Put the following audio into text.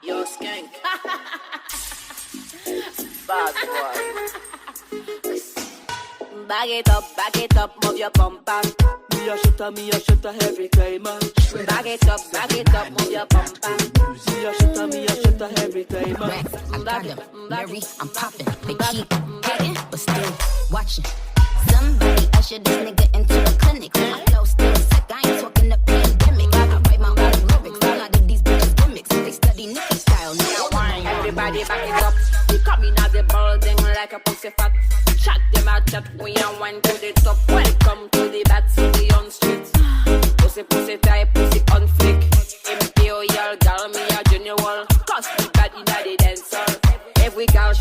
Yo, skank. Bad boy. Back it up, move your bumper. Me a shutter every time. Back it up, move your bumper. Me a shutter every time. I got him, Mary, I'm popping. They keep hating, but still watching. Somebody usher this nigga into a clinic. My flow still sick, I ain't talking the pandemic. I write my own lyrics, a lot of these bitches gimmicks. They study Nicki style, now wine. Everybody back it up. We coming out the building like a pussy fat. Chat them out, chat, we and one to the top. Welcome to the bad city on streets. Pussy type, pussy on flick. Imperial girl, me a general. Cause we bad in the dancer. Every girl